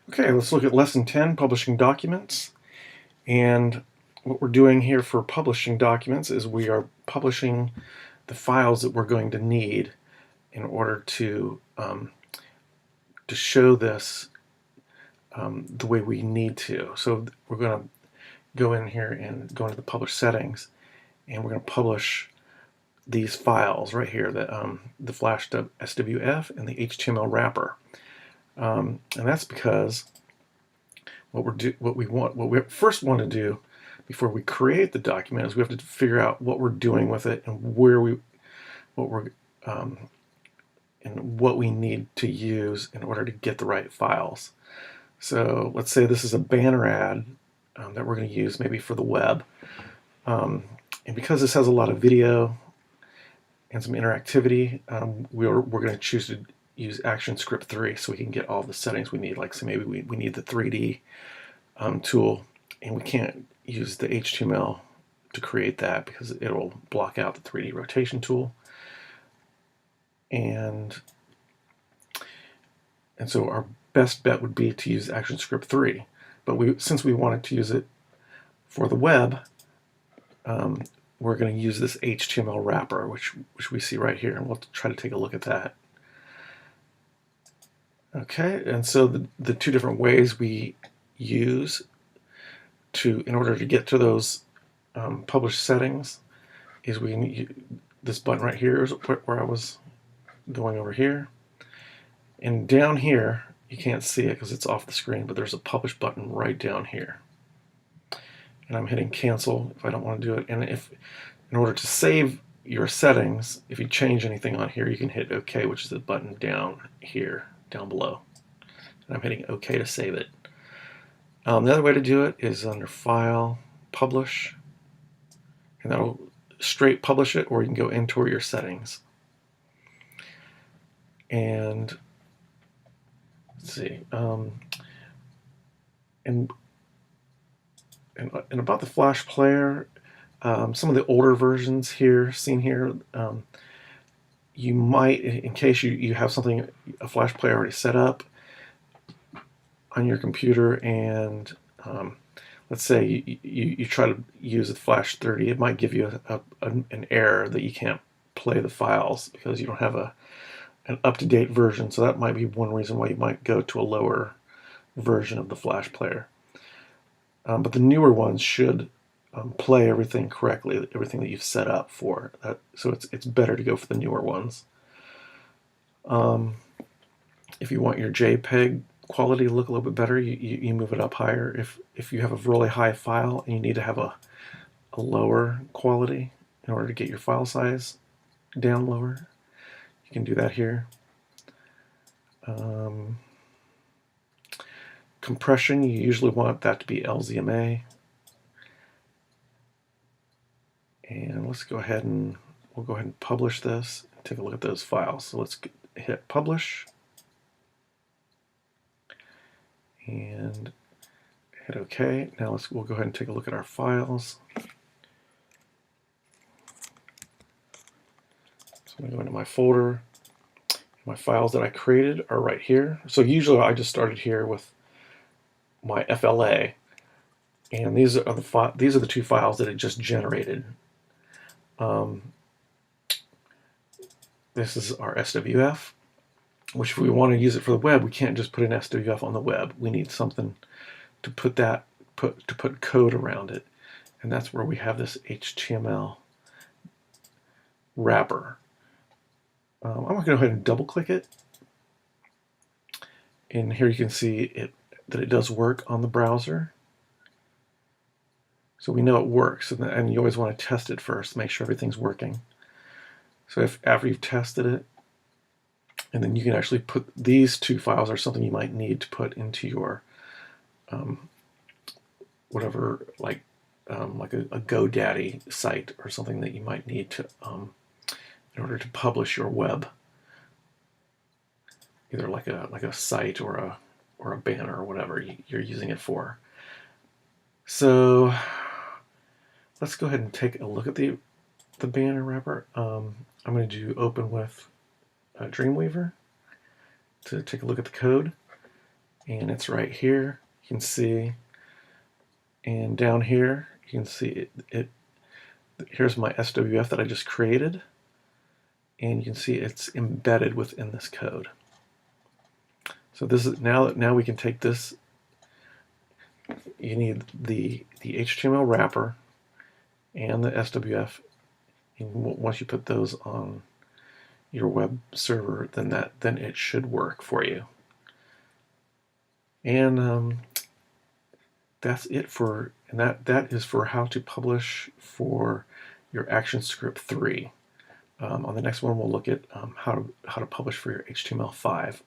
Okay, let's look at Lesson 10, Publishing Documents. And what we're doing here for publishing documents is we are publishing the files that we're going to need in order to show this the way we need to. So we're going to go in here and go into the Publish settings, and we're going to publish these files right here, the Flash SWF and the HTML wrapper. And that's because what we first want to do before we create the document is we have to figure out what we're doing with it and what we need to use in order to get the right files. So let's say this is a banner ad that we're going to use maybe for the web. And because this has a lot of video and some interactivity, we're going to choose to use ActionScript 3 so we can get all the settings we need. Like, so maybe we need the 3D tool, and we can't use the HTML to create that because it'll block out the 3D rotation tool. And so our best bet would be to use ActionScript 3. But since we wanted to use it for the web, we're going to use this HTML wrapper, which we see right here, and we'll try to take a look at that. Okay, and so the two different ways we use in order to get to those published settings is we need this button right here is where I was going over here, and down here you can't see it because it's off the screen, but there's a publish button right down here, and I'm hitting cancel if I don't want to do it. And in order to save your settings, if you change anything on here, you can hit OK, which is the button down here, down below. And I'm hitting OK to save it. The other way to do it is under File, Publish, and that'll straight publish it, or you can go into your settings. And let's see, and about the Flash player, some of the older versions here, seen here, you might, in case you have a Flash player already set up on your computer, and let's say you try to use the Flash 30, it might give you an error that you can't play the files because you don't have an up-to-date version. So that might be one reason why you might go to a lower version of the Flash player. But the newer ones should play everything correctly, everything that you've set up for. So it's better to go for the newer ones. If you want your JPEG quality to look a little bit better, you move it up higher. If you have a really high file and you need to have a lower quality in order to get your file size down lower, you can do that here. Compression, you usually want that to be LZMA. And let's go ahead and we'll go ahead and publish this and take a look at those files. So let's hit publish and hit OK. Now we'll go ahead and take a look at our files. So I'm going to go into my folder. My files that I created are right here. So usually I just started here with my FLA, and these are the two files that it just generated. This is our SWF, which if we want to use it for the web, we can't just put an SWF on the web. We need something to put code around it, and that's where we have this HTML wrapper. I'm going to go ahead and double click it, and here you can see that it does work on the browser. So we know it works, and you always want to test it first, make sure everything's working. So after you've tested it, and then you can actually put these two files are something you might need to put into your whatever, like a GoDaddy site or something that you might need to in order to publish your web, either like a site or a banner or whatever you're using it for. So let's go ahead and take a look at the banner wrapper. I'm going to do open with Dreamweaver to take a look at the code. and it's right here. You can see, and down here you can see it. Here's my SWF that I just created, and you can see it's embedded within this code. So this is now we can take this. You need the HTML wrapper and the SWF, and once you put those on your web server, then it should work for you. And that's it for, and that is for how to publish for your ActionScript 3. On the next one, we'll look at how to publish for your HTML5.